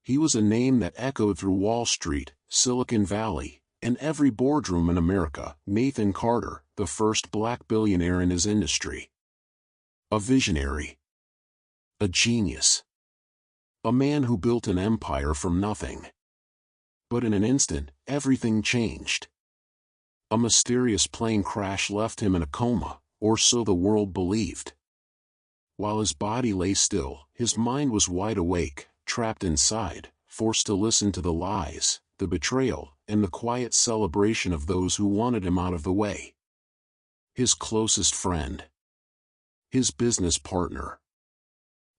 He was a name that echoed through Wall Street, Silicon Valley, and every boardroom in America. Nathan Carter, the first black billionaire in his industry. A visionary. A genius. A man who built an empire from nothing. But in an instant, everything changed. A mysterious plane crash left him in a coma, or so the world believed. While his body lay still, his mind was wide awake, trapped inside, forced to listen to the lies, the betrayal, and the quiet celebration of those who wanted him out of the way. His closest friend. His business partner.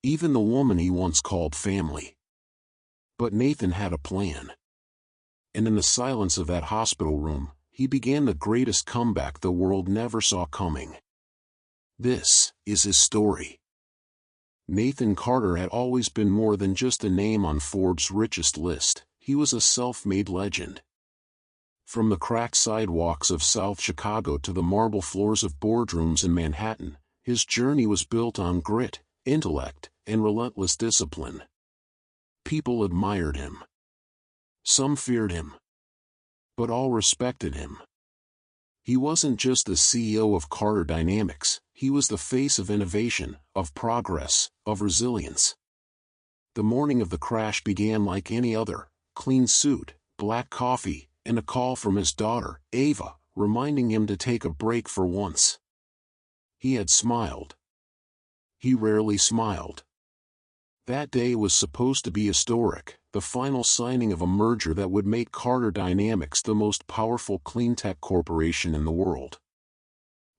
Even the woman he once called family. But Nathan had a plan. And in the silence of that hospital room, he began the greatest comeback the world never saw coming. This is his story. Nathan Carter had always been more than just a name on Forbes' richest list. He was a self-made legend. From the cracked sidewalks of South Chicago to the marble floors of boardrooms in Manhattan, his journey was built on grit, intellect, and relentless discipline. People admired him. Some feared him. But all respected him. He wasn't just the CEO of Carter Dynamics, he was the face of innovation, of progress, of resilience. The morning of the crash began like any other: clean suit, black coffee, and a call from his daughter, Ava, reminding him to take a break for once. He had smiled. He rarely smiled. That day was supposed to be historic, the final signing of a merger that would make Carter Dynamics the most powerful clean tech corporation in the world.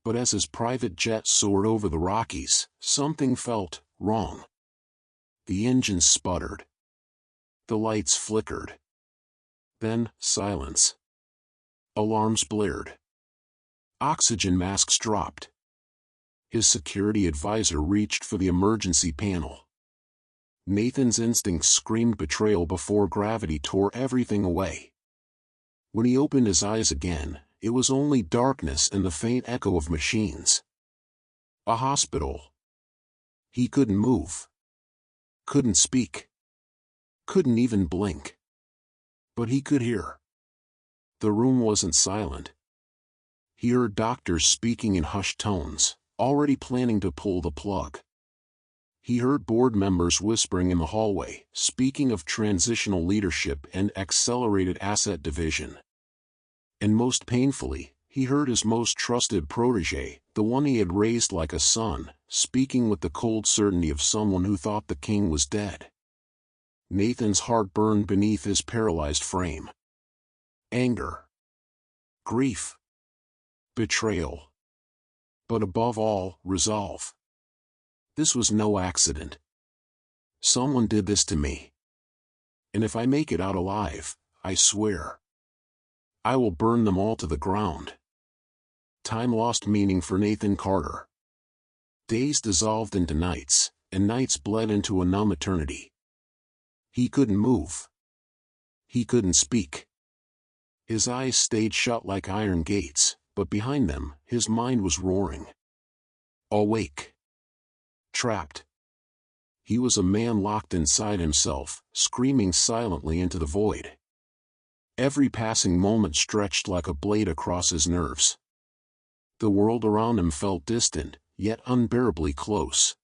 But as his private jet soared over the Rockies, something felt wrong. The engines sputtered. The lights flickered. Then, silence. Alarms blared. Oxygen masks dropped. His security advisor reached for the emergency panel. Nathan's instincts screamed betrayal before gravity tore everything away. When he opened his eyes again, it was only darkness and the faint echo of machines. A hospital. He couldn't move. Couldn't speak. Couldn't even blink. But he could hear. The room wasn't silent. He heard doctors speaking in hushed tones, already planning to pull the plug. He heard board members whispering in the hallway, speaking of transitional leadership and accelerated asset division. And most painfully, he heard his most trusted protege, the one he had raised like a son, speaking with the cold certainty of someone who thought the king was dead. Nathan's heart burned beneath his paralyzed frame. Anger. Grief. Betrayal. But above all, resolve. This was no accident. Someone did this to me. And if I make it out alive, I swear, I will burn them all to the ground. Time lost meaning for Nathan Carter. Days dissolved into nights, and nights bled into a numb eternity. He couldn't move. He couldn't speak. His eyes stayed shut like iron gates, but behind them, his mind was roaring. Awake. Trapped. He was a man locked inside himself, screaming silently into the void. Every passing moment stretched like a blade across his nerves. The world around him felt distant, yet unbearably close.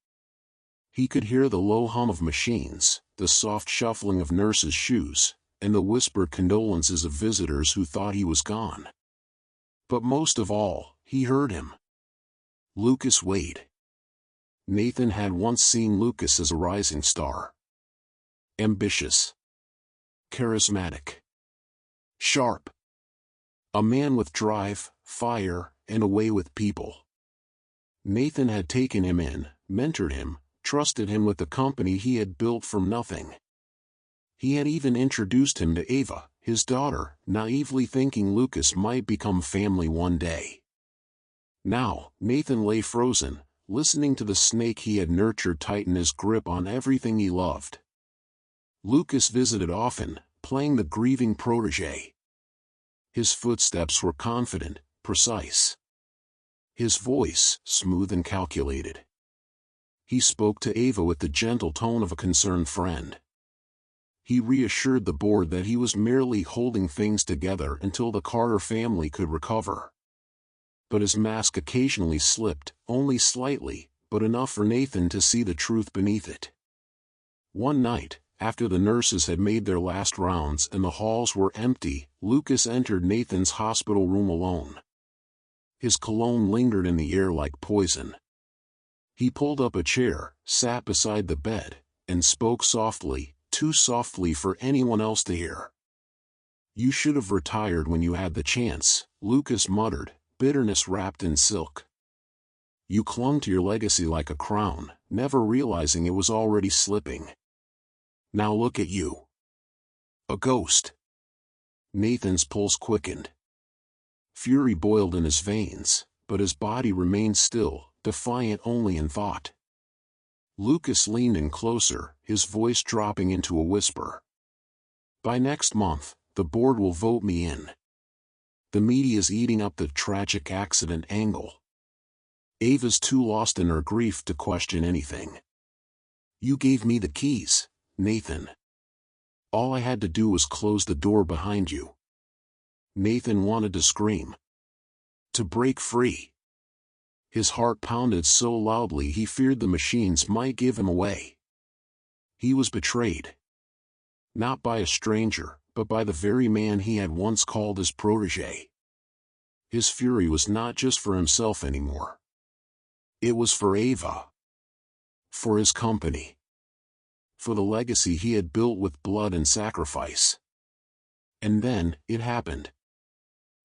He could hear the low hum of machines, the soft shuffling of nurses' shoes, and the whispered condolences of visitors who thought he was gone. But most of all, he heard him. Lucas Wade. Nathan had once seen Lucas as a rising star. Ambitious. Charismatic. Sharp. A man with drive, fire, and a way with people. Nathan had taken him in, mentored him, trusted him with the company he had built from nothing. He had even introduced him to Ava, his daughter, naively thinking Lucas might become family one day. Now, Nathan lay frozen, listening to the snake he had nurtured tighten his grip on everything he loved. Lucas visited often, playing the grieving protege. His footsteps were confident, precise. His voice, smooth and calculated. He spoke to Ava with the gentle tone of a concerned friend. He reassured the board that he was merely holding things together until the Carter family could recover. But his mask occasionally slipped, only slightly, but enough for Nathan to see the truth beneath it. One night, after the nurses had made their last rounds and the halls were empty, Lucas entered Nathan's hospital room alone. His cologne lingered in the air like poison. He pulled up a chair, sat beside the bed, and spoke softly, too softly for anyone else to hear. "You should have retired when you had the chance," Lucas muttered, bitterness wrapped in silk. "You clung to your legacy like a crown, never realizing it was already slipping. Now look at you. A ghost." Nathan's pulse quickened. Fury boiled in his veins, but his body remained still, defiant only in thought. Lucas leaned in closer, his voice dropping into a whisper. "By next month, the board will vote me in. The media's eating up the tragic accident angle. Ava's too lost in her grief to question anything. You gave me the keys, Nathan. All I had to do was close the door behind you." Nathan wanted to scream. To break free. His heart pounded so loudly he feared the machines might give him away. He was betrayed. Not by a stranger, but by the very man he had once called his protégé. His fury was not just for himself anymore. It was for Ava. For his company. For the legacy he had built with blood and sacrifice. And then, it happened.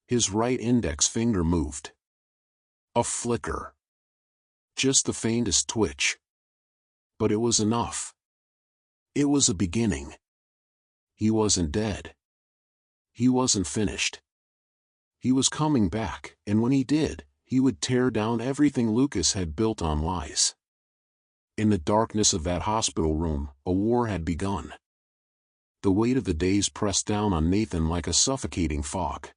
His right index finger moved. A flicker. Just the faintest twitch. But it was enough. It was a beginning. He wasn't dead. He wasn't finished. He was coming back, and when he did, he would tear down everything Lucas had built on lies. In the darkness of that hospital room, a war had begun. The weight of the days pressed down on Nathan like a suffocating fog.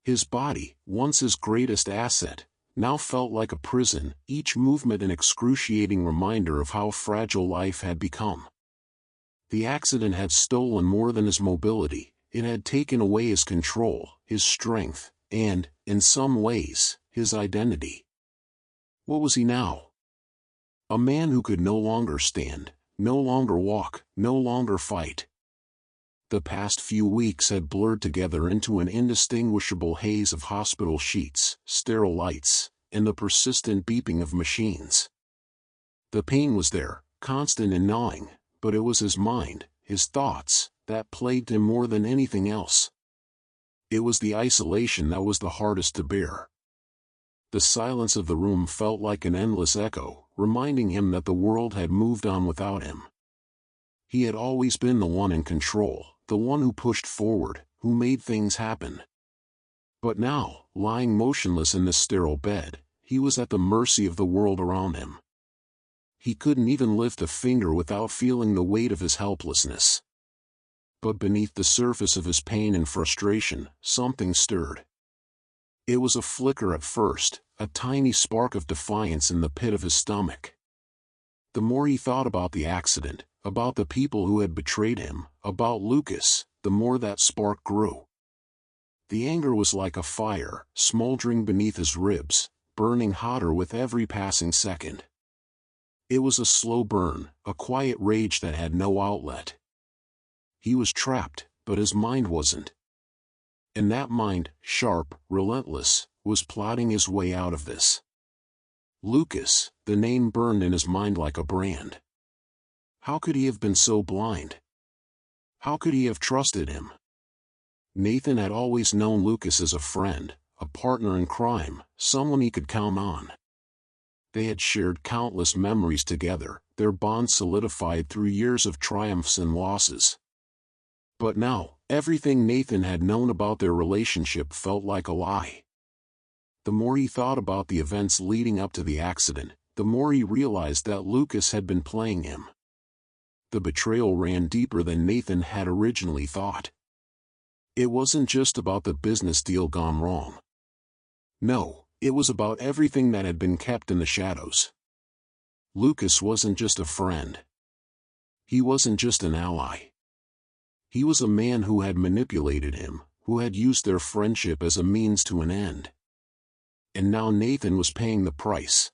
His body, once his greatest asset, now felt like a prison, each movement an excruciating reminder of how fragile life had become. The accident had stolen more than his mobility, it had taken away his control, his strength, and, in some ways, his identity. What was he now? A man who could no longer stand, no longer walk, no longer fight. The past few weeks had blurred together into an indistinguishable haze of hospital sheets, sterile lights, and the persistent beeping of machines. The pain was there, constant and gnawing, but it was his mind, his thoughts, that plagued him more than anything else. It was the isolation that was the hardest to bear. The silence of the room felt like an endless echo, reminding him that the world had moved on without him. He had always been the one in control, the one who pushed forward, who made things happen. But now, lying motionless in this sterile bed, he was at the mercy of the world around him. He couldn't even lift a finger without feeling the weight of his helplessness. But beneath the surface of his pain and frustration, something stirred. It was a flicker at first, a tiny spark of defiance in the pit of his stomach. The more he thought about the accident, about the people who had betrayed him, about Lucas, the more that spark grew. The anger was like a fire, smoldering beneath his ribs, burning hotter with every passing second. It was a slow burn, a quiet rage that had no outlet. He was trapped, but his mind wasn't. And that mind, sharp, relentless, was plotting his way out of this. Lucas, the name burned in his mind like a brand. How could he have been so blind? How could he have trusted him? Nathan had always known Lucas as a friend, a partner in crime, someone he could count on. They had shared countless memories together, their bond solidified through years of triumphs and losses. But now, everything Nathan had known about their relationship felt like a lie. The more he thought about the events leading up to the accident, the more he realized that Lucas had been playing him. The betrayal ran deeper than Nathan had originally thought. It wasn't just about the business deal gone wrong. No, it was about everything that had been kept in the shadows. Lucas wasn't just a friend. He wasn't just an ally. He was a man who had manipulated him, who had used their friendship as a means to an end. And now Nathan was paying the price.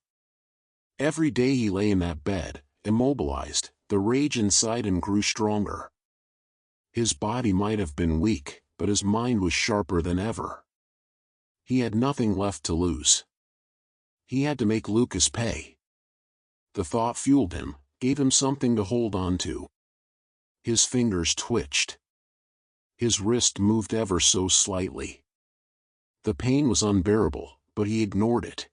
Every day he lay in that bed, immobilized, the rage inside him grew stronger. His body might have been weak, but his mind was sharper than ever. He had nothing left to lose. He had to make Lucas pay. The thought fueled him, gave him something to hold on to. His fingers twitched. His wrist moved ever so slightly. The pain was unbearable, but he ignored it.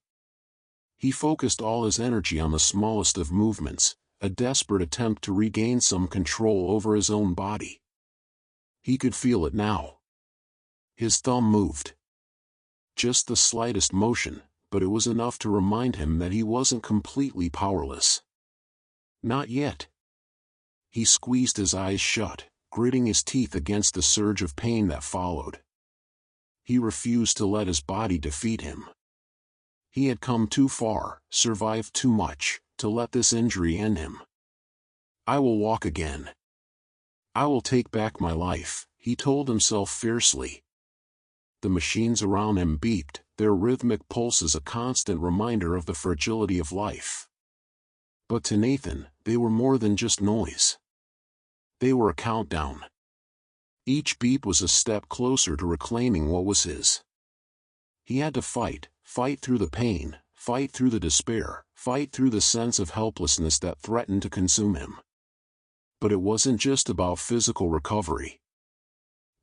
He focused all his energy on the smallest of movements, a desperate attempt to regain some control over his own body. He could feel it now. His thumb moved. Just the slightest motion, but it was enough to remind him that he wasn't completely powerless. Not yet. He squeezed his eyes shut, gritting his teeth against the surge of pain that followed. He refused to let his body defeat him. He had come too far, survived too much, to let this injury end him. "I will walk again. I will take back my life," he told himself fiercely. The machines around him beeped, their rhythmic pulses a constant reminder of the fragility of life. But to Nathan, they were more than just noise. They were a countdown. Each beep was a step closer to reclaiming what was his. He had to fight through the pain, fight through the despair, fight through the sense of helplessness that threatened to consume him. But it wasn't just about physical recovery.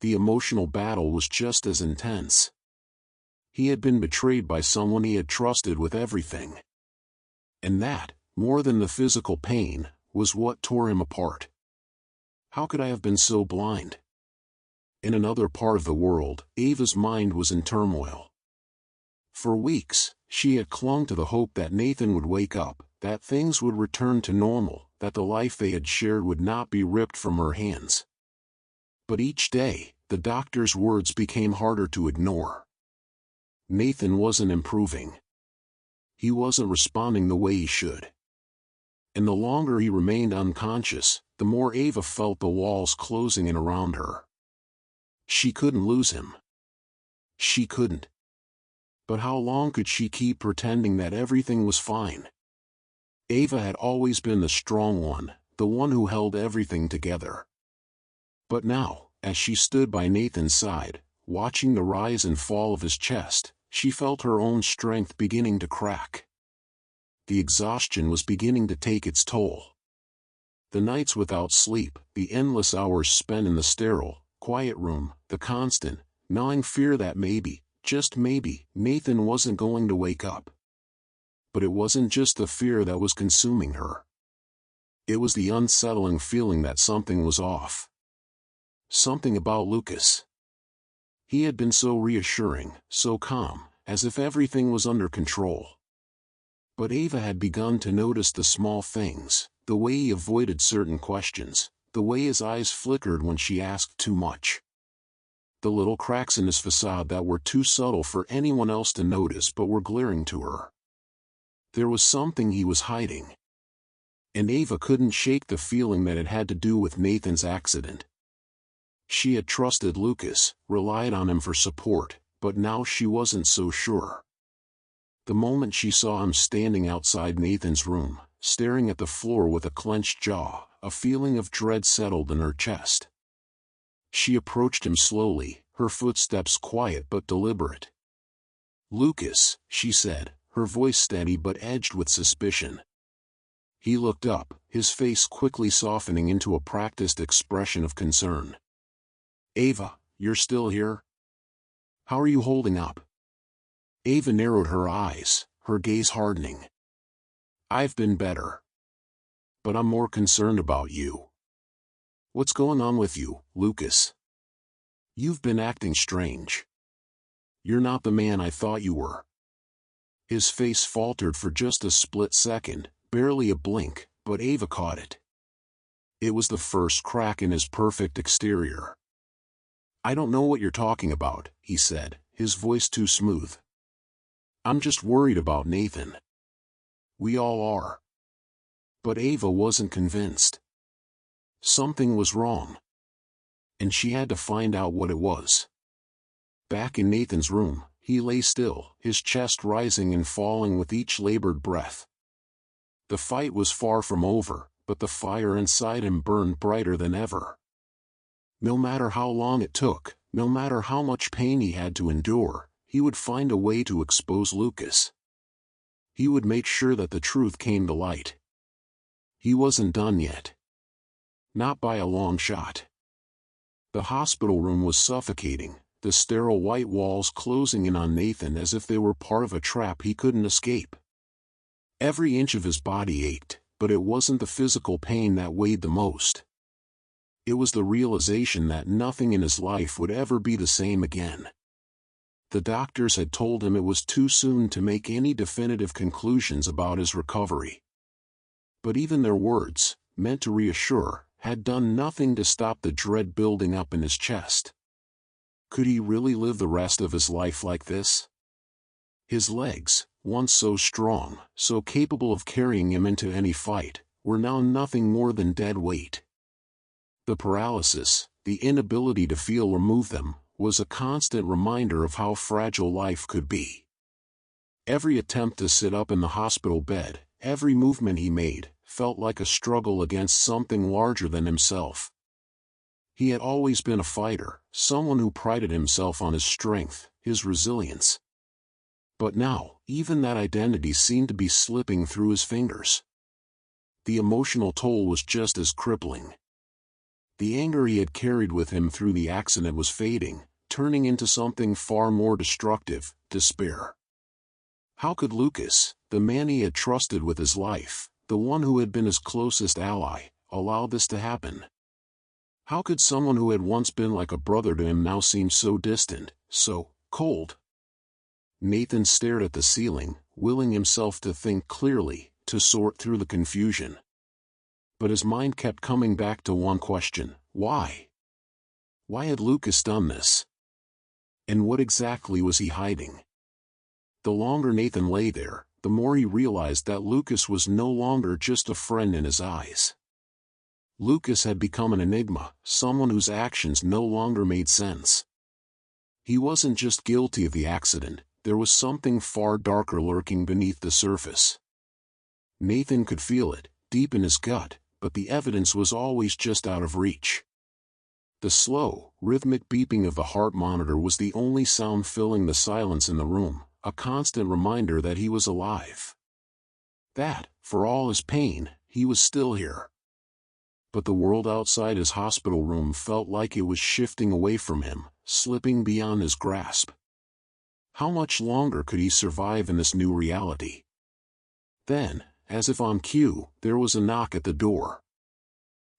The emotional battle was just as intense. He had been betrayed by someone he had trusted with everything. And that, more than the physical pain, was what tore him apart. How could I have been so blind? In another part of the world, Ava's mind was in turmoil. For weeks, she had clung to the hope that Nathan would wake up, that things would return to normal, that the life they had shared would not be ripped from her hands. But each day, the doctor's words became harder to ignore. Nathan wasn't improving. He wasn't responding the way he should. And the longer he remained unconscious, the more Ava felt the walls closing in around her. She couldn't lose him. She couldn't. But how long could she keep pretending that everything was fine? Ava had always been the strong one, the one who held everything together. But now, as she stood by Nathan's side, watching the rise and fall of his chest, she felt her own strength beginning to crack. The exhaustion was beginning to take its toll. The nights without sleep, the endless hours spent in the sterile, quiet room, the constant, gnawing fear that maybe, just maybe, Nathan wasn't going to wake up. But it wasn't just the fear that was consuming her. It was the unsettling feeling that something was off. Something about Lucas. He had been so reassuring, so calm, as if everything was under control. But Ava had begun to notice the small things, the way he avoided certain questions, the way his eyes flickered when she asked too much. The little cracks in his facade that were too subtle for anyone else to notice but were glaring to her. There was something he was hiding. And Ava couldn't shake the feeling that it had to do with Nathan's accident. She had trusted Lucas, relied on him for support, but now she wasn't so sure. The moment she saw him standing outside Nathan's room, staring at the floor with a clenched jaw, a feeling of dread settled in her chest. She approached him slowly, her footsteps quiet but deliberate. "Lucas," she said, her voice steady but edged with suspicion. He looked up, his face quickly softening into a practiced expression of concern. "Ava, you're still here? How are you holding up?" Ava narrowed her eyes, her gaze hardening. "I've been better. But I'm more concerned about you. What's going on with you, Lucas? You've been acting strange. You're not the man I thought you were." His face faltered for just a split second, barely a blink, but Ava caught it. It was the first crack in his perfect exterior. "I don't know what you're talking about," he said, his voice too smooth. "I'm just worried about Nathan." "We all are." But Ava wasn't convinced. Something was wrong. and she had to find out what it was. Back in Nathan's room, he lay still, his chest rising and falling with each labored breath. The fight was far from over, but the fire inside him burned brighter than ever. No matter how long it took, no matter how much pain he had to endure, he would find a way to expose Lucas. He would make sure that the truth came to light. He wasn't done yet. Not by a long shot. The hospital room was suffocating, the sterile white walls closing in on Nathan as if they were part of a trap he couldn't escape. Every inch of his body ached, but it wasn't the physical pain that weighed the most. It was the realization that nothing in his life would ever be the same again. The doctors had told him it was too soon to make any definitive conclusions about his recovery. But even their words, meant to reassure, had done nothing to stop the dread building up in his chest. Could he really live the rest of his life like this? His legs, once so strong, so capable of carrying him into any fight, were now nothing more than dead weight. The paralysis, the inability to feel or move them, was a constant reminder of how fragile life could be. Every attempt to sit up in the hospital bed, every movement he made, felt like a struggle against something larger than himself. He had always been a fighter, someone who prided himself on his strength, his resilience. But now, even that identity seemed to be slipping through his fingers. The emotional toll was just as crippling. The anger he had carried with him through the accident was fading, turning into something far more destructive, despair. How could Lucas, the man he had trusted with his life, the one who had been his closest ally, allow this to happen? How could someone who had once been like a brother to him now seem so distant, so cold? Nathan stared at the ceiling, willing himself to think clearly, to sort through the confusion. But his mind kept coming back to one question: why? Why had Lucas done this? And what exactly was he hiding? The longer Nathan lay there, the more he realized that Lucas was no longer just a friend in his eyes. Lucas had become an enigma, someone whose actions no longer made sense. He wasn't just guilty of the accident, there was something far darker lurking beneath the surface. Nathan could feel it, deep in his gut, but the evidence was always just out of reach. The slow, rhythmic beeping of the heart monitor was the only sound filling the silence in the room, a constant reminder that he was alive. That, for all his pain, he was still here. But the world outside his hospital room felt like it was shifting away from him, slipping beyond his grasp. How much longer could he survive in this new reality? Then, as if on cue, there was a knock at the door.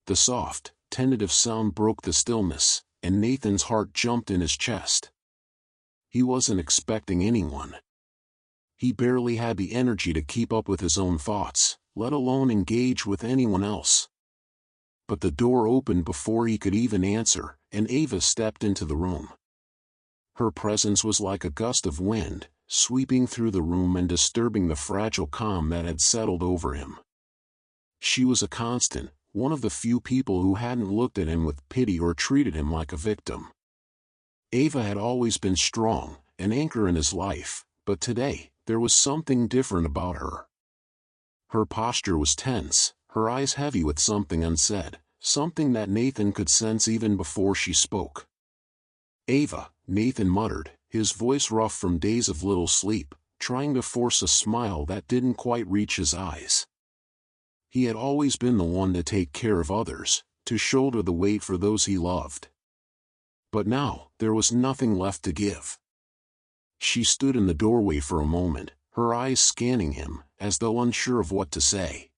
The soft, tentative sound broke the stillness, and Nathan's heart jumped in his chest. He wasn't expecting anyone. He barely had the energy to keep up with his own thoughts, let alone engage with anyone else. But the door opened before he could even answer, and Ava stepped into the room. Her presence was like a gust of wind, sweeping through the room and disturbing the fragile calm that had settled over him. She was a constant, one of the few people who hadn't looked at him with pity or treated him like a victim. Ava had always been strong, an anchor in his life, but today, there was something different about her. Her posture was tense, her eyes heavy with something unsaid, something that Nathan could sense even before she spoke. "Ava," Nathan muttered, his voice rough from days of little sleep, trying to force a smile that didn't quite reach his eyes. He had always been the one to take care of others, to shoulder the weight for those he loved. But now, there was nothing left to give. She stood in the doorway for a moment, her eyes scanning him, as though unsure of what to say.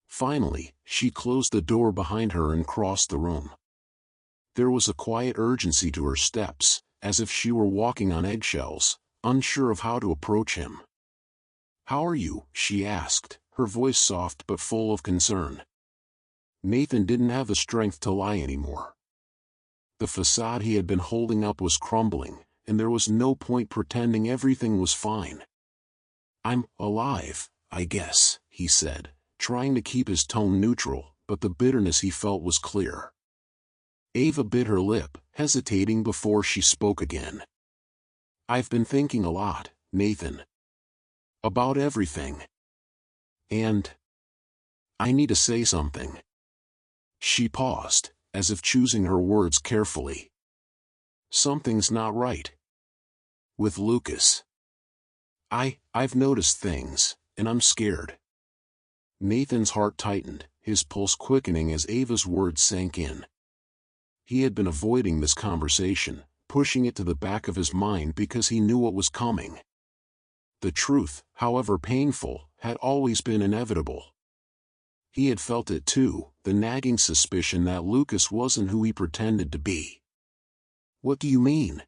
Finally, she closed the door behind her and crossed the room. There was a quiet urgency to her steps, as if she were walking on eggshells, unsure of how to approach him. "How are you?" she asked, her voice soft but full of concern. Nathan didn't have the strength to lie anymore. The facade he had been holding up was crumbling, and there was no point pretending everything was fine. "I'm alive, I guess," he said, trying to keep his tone neutral, but the bitterness he felt was clear. Ava bit her lip, hesitating before she spoke again. "I've been thinking a lot, Nathan. About everything. And I need to say something." She paused, as if choosing her words carefully. "Something's not right. With Lucas. I've noticed things, and I'm scared." Nathan's heart tightened, his pulse quickening as Ava's words sank in. He had been avoiding this conversation, pushing it to the back of his mind because he knew what was coming. The truth, however painful, had always been inevitable. He had felt it too, the nagging suspicion that Lucas wasn't who he pretended to be. "What do you mean?"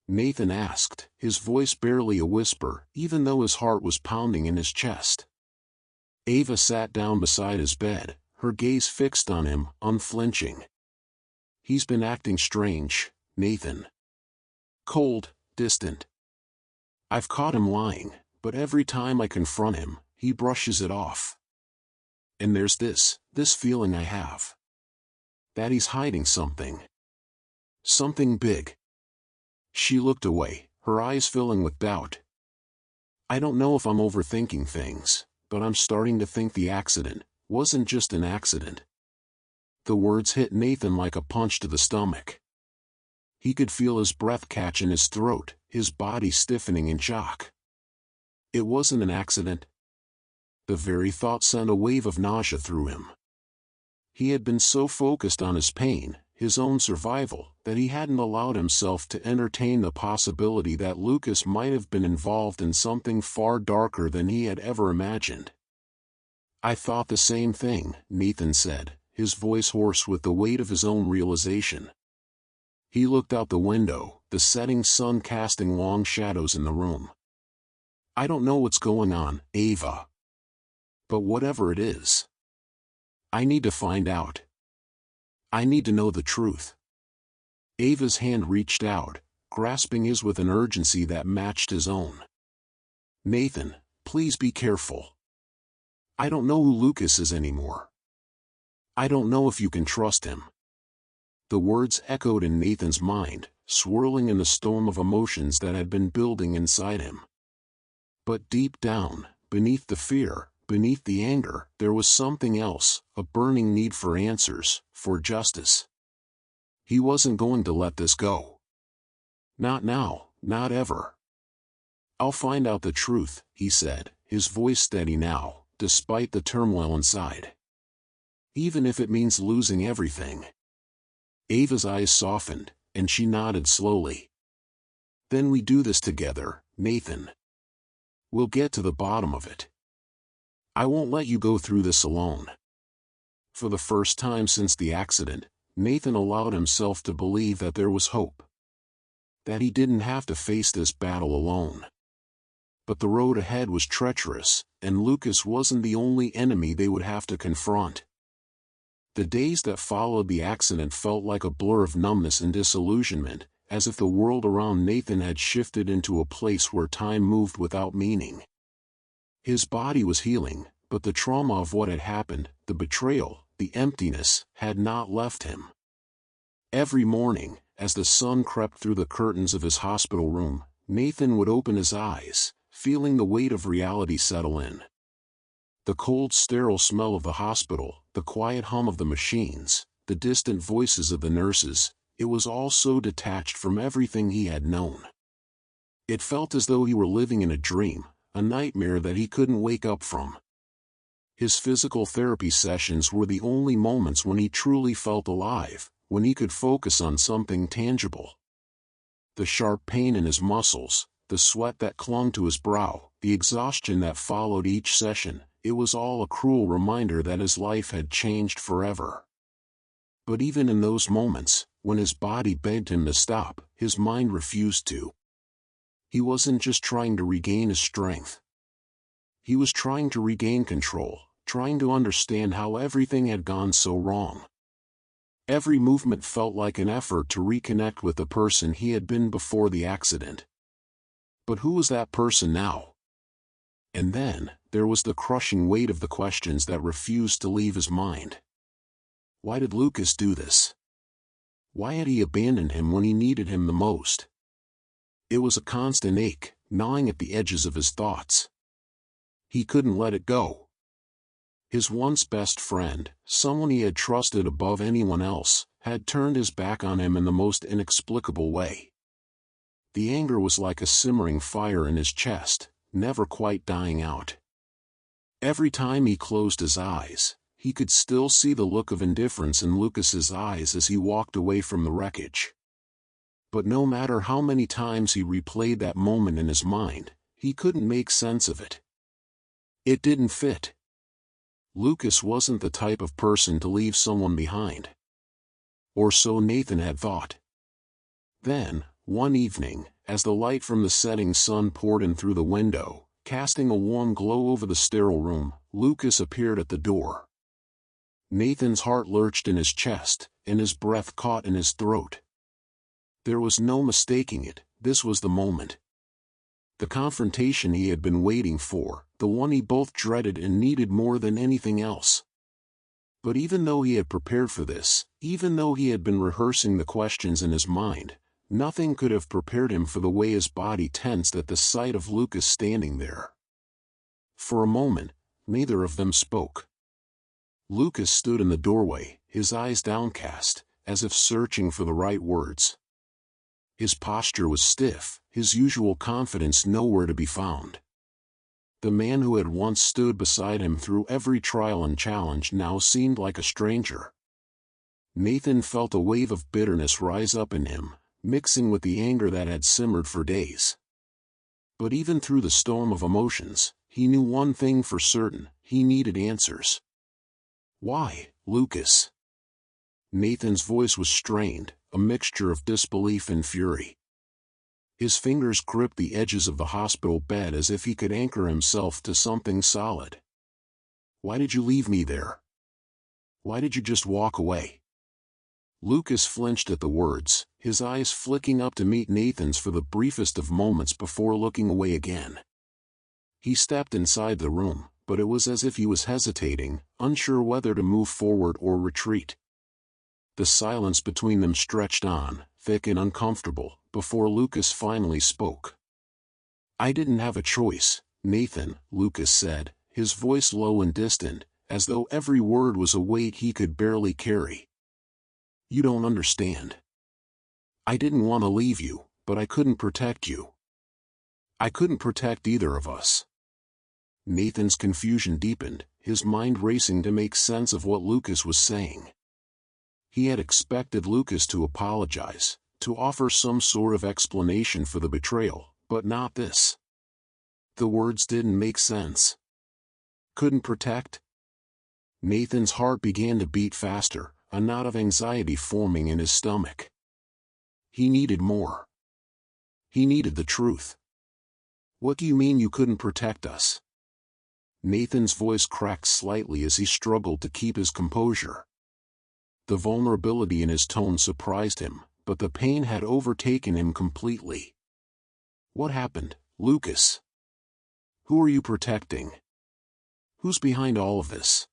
Nathan asked, his voice barely a whisper, even though his heart was pounding in his chest. Ava sat down beside his bed, her gaze fixed on him, unflinching. "He's been acting strange, Nathan. Cold, distant. I've caught him lying, but every time I confront him, he brushes it off. And there's this feeling I have. That he's hiding something. Something big." She looked away, her eyes filling with doubt. "I don't know if I'm overthinking things, but I'm starting to think the accident wasn't just an accident." The words hit Nathan like a punch to the stomach. He could feel his breath catch in his throat, his body stiffening in shock. It wasn't an accident. The very thought sent a wave of nausea through him. He had been so focused on his pain, his own survival, that he hadn't allowed himself to entertain the possibility that Lucas might have been involved in something far darker than he had ever imagined. "I thought the same thing," Nathan said, his voice hoarse with the weight of his own realization. He looked out the window, the setting sun casting long shadows in the room. "I don't know what's going on, Ava. But whatever it is, I need to find out. I need to know the truth." Ava's hand reached out, grasping his with an urgency that matched his own. "Nathan, please be careful. I don't know who Lucas is anymore. I don't know if you can trust him." The words echoed in Nathan's mind, swirling in the storm of emotions that had been building inside him. But deep down, beneath the fear, beneath the anger, there was something else, a burning need for answers, for justice. He wasn't going to let this go. Not now, not ever. "I'll find out the truth," he said, his voice steady now, despite the turmoil inside. "Even if it means losing everything." Ava's eyes softened, and she nodded slowly. "Then we do this together, Nathan. We'll get to the bottom of it. I won't let you go through this alone." For the first time since the accident, Nathan allowed himself to believe that there was hope. That he didn't have to face this battle alone. But the road ahead was treacherous, and Lucas wasn't the only enemy they would have to confront. The days that followed the accident felt like a blur of numbness and disillusionment, as if the world around Nathan had shifted into a place where time moved without meaning. His body was healing, but the trauma of what had happened, the betrayal, the emptiness, had not left him. Every morning, as the sun crept through the curtains of his hospital room, Nathan would open his eyes, feeling the weight of reality settle in. The cold, sterile smell of the hospital, the quiet hum of the machines, the distant voices of the nurses, it was all so detached from everything he had known. It felt as though he were living in a dream, a nightmare that he couldn't wake up from. His physical therapy sessions were the only moments when he truly felt alive, when he could focus on something tangible. The sharp pain in his muscles, the sweat that clung to his brow, the exhaustion that followed each session, it was all a cruel reminder that his life had changed forever. But even in those moments, when his body begged him to stop, his mind refused to. He wasn't just trying to regain his strength. He was trying to regain control, trying to understand how everything had gone so wrong. Every movement felt like an effort to reconnect with the person he had been before the accident. But who was that person now? And then, there was the crushing weight of the questions that refused to leave his mind. Why did Lucas do this? Why had he abandoned him when he needed him the most? It was a constant ache, gnawing at the edges of his thoughts. He couldn't let it go. His once best friend, someone he had trusted above anyone else, had turned his back on him in the most inexplicable way. The anger was like a simmering fire in his chest, never quite dying out. Every time he closed his eyes, he could still see the look of indifference in Lucas's eyes as he walked away from the wreckage. But no matter how many times he replayed that moment in his mind, he couldn't make sense of it. It didn't fit. Lucas wasn't the type of person to leave someone behind. Or so Nathan had thought. Then, one evening, as the light from the setting sun poured in through the window, casting a warm glow over the sterile room, Lucas appeared at the door. Nathan's heart lurched in his chest, and his breath caught in his throat. There was no mistaking it, this was the moment. The confrontation he had been waiting for, the one he both dreaded and needed more than anything else. But even though he had prepared for this, even though he had been rehearsing the questions in his mind, nothing could have prepared him for the way his body tensed at the sight of Lucas standing there. For a moment, neither of them spoke. Lucas stood in the doorway, his eyes downcast, as if searching for the right words. His posture was stiff, his usual confidence nowhere to be found. The man who had once stood beside him through every trial and challenge now seemed like a stranger. Nathan felt a wave of bitterness rise up in him, mixing with the anger that had simmered for days. But even through the storm of emotions, he knew one thing for certain: he needed answers. "Why, Lucas?" Nathan's voice was strained, a mixture of disbelief and fury. His fingers gripped the edges of the hospital bed as if he could anchor himself to something solid. "Why did you leave me there? Why did you just walk away?" Lucas flinched at the words, his eyes flicking up to meet Nathan's for the briefest of moments before looking away again. He stepped inside the room, but it was as if he was hesitating, unsure whether to move forward or retreat. The silence between them stretched on, thick and uncomfortable, before Lucas finally spoke. "I didn't have a choice, Nathan," Lucas said, his voice low and distant, as though every word was a weight he could barely carry. "You don't understand. I didn't want to leave you, but I couldn't protect you. I couldn't protect either of us." Nathan's confusion deepened, his mind racing to make sense of what Lucas was saying. He had expected Lucas to apologize, to offer some sort of explanation for the betrayal, but not this. The words didn't make sense. Couldn't protect? Nathan's heart began to beat faster, a knot of anxiety forming in his stomach. He needed more. He needed the truth. "What do you mean you couldn't protect us?" Nathan's voice cracked slightly as he struggled to keep his composure. The vulnerability in his tone surprised him, but the pain had overtaken him completely. "What happened, Lucas? Who are you protecting? Who's behind all of this?"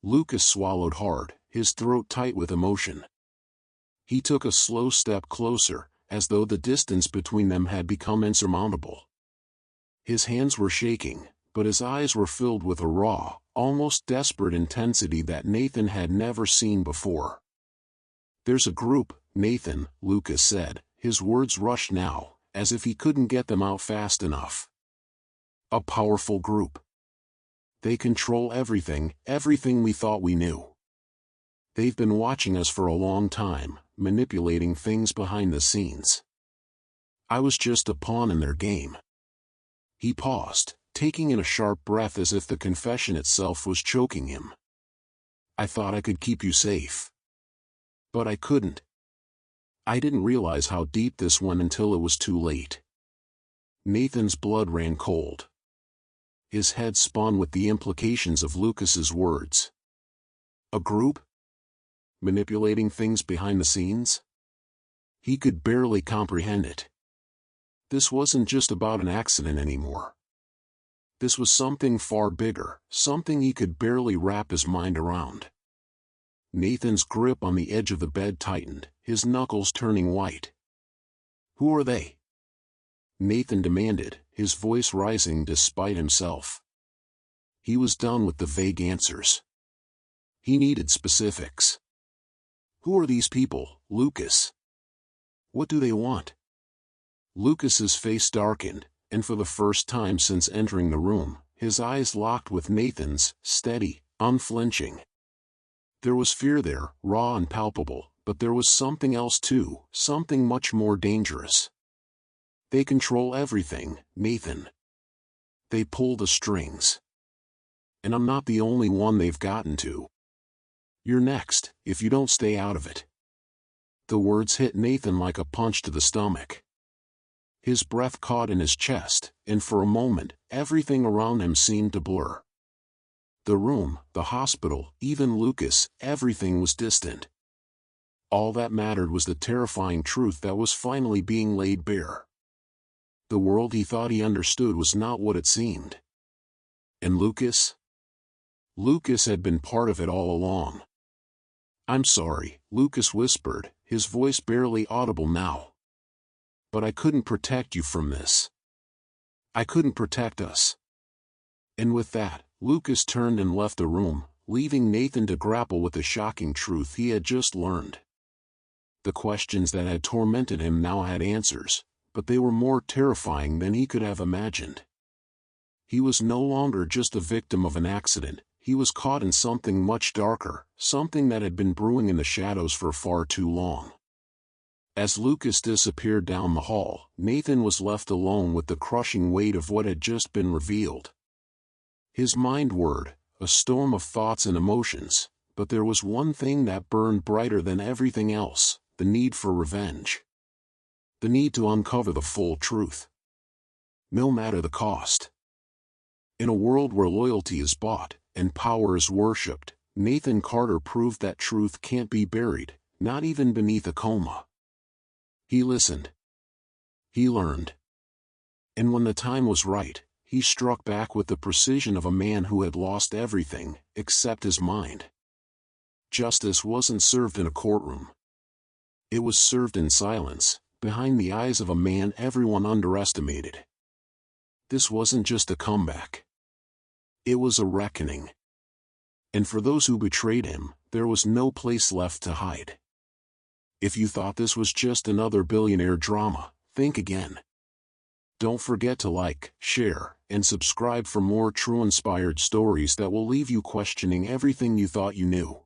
Lucas swallowed hard, his throat tight with emotion. He took a slow step closer, as though the distance between them had become insurmountable. His hands were shaking, but his eyes were filled with a raw, almost desperate intensity that Nathan had never seen before. "There's a group, Nathan," Lucas said, his words rushed now, as if he couldn't get them out fast enough. "A powerful group. They control everything, everything we thought we knew. They've been watching us for a long time, manipulating things behind the scenes. I was just a pawn in their game." He paused, taking in a sharp breath as if the confession itself was choking him. "I thought I could keep you safe. But I couldn't. I didn't realize how deep this went until it was too late." Nathan's blood ran cold. His head spun with the implications of Lucas's words. A group? Manipulating things behind the scenes? He could barely comprehend it. This wasn't just about an accident anymore. This was something far bigger, something he could barely wrap his mind around. Nathan's grip on the edge of the bed tightened, his knuckles turning white. "Who are they?" Nathan demanded, his voice rising despite himself. He was done with the vague answers. He needed specifics. "Who are these people, Lucas? What do they want?" Lucas's face darkened, and for the first time since entering the room, his eyes locked with Nathan's, steady, unflinching. There was fear there, raw and palpable, but there was something else too, something much more dangerous. "They control everything, Nathan. They pull the strings. And I'm not the only one they've gotten to. You're next, if you don't stay out of it." The words hit Nathan like a punch to the stomach. His breath caught in his chest, and for a moment, everything around him seemed to blur. The room, the hospital, even Lucas, everything was distant. All that mattered was the terrifying truth that was finally being laid bare. The world he thought he understood was not what it seemed. And Lucas? Lucas had been part of it all along. "I'm sorry," Lucas whispered, his voice barely audible now. "But I couldn't protect you from this. I couldn't protect us." And with that, Lucas turned and left the room, leaving Nathan to grapple with the shocking truth he had just learned. The questions that had tormented him now had answers, but they were more terrifying than he could have imagined. He was no longer just a victim of an accident, he was caught in something much darker, something that had been brewing in the shadows for far too long. As Lucas disappeared down the hall, Nathan was left alone with the crushing weight of what had just been revealed. His mind whirred, a storm of thoughts and emotions, but there was one thing that burned brighter than everything else: the need for revenge. The need to uncover the full truth. No matter the cost. In a world where loyalty is bought, and power is worshipped, Nathan Carter proved that truth can't be buried, not even beneath a coma. He listened. He learned. And when the time was right, he struck back with the precision of a man who had lost everything, except his mind. Justice wasn't served in a courtroom. It was served in silence, behind the eyes of a man everyone underestimated. This wasn't just a comeback. It was a reckoning. And for those who betrayed him, there was no place left to hide. If you thought this was just another billionaire drama, think again. Don't forget to like, share, and subscribe for more true inspired stories that will leave you questioning everything you thought you knew.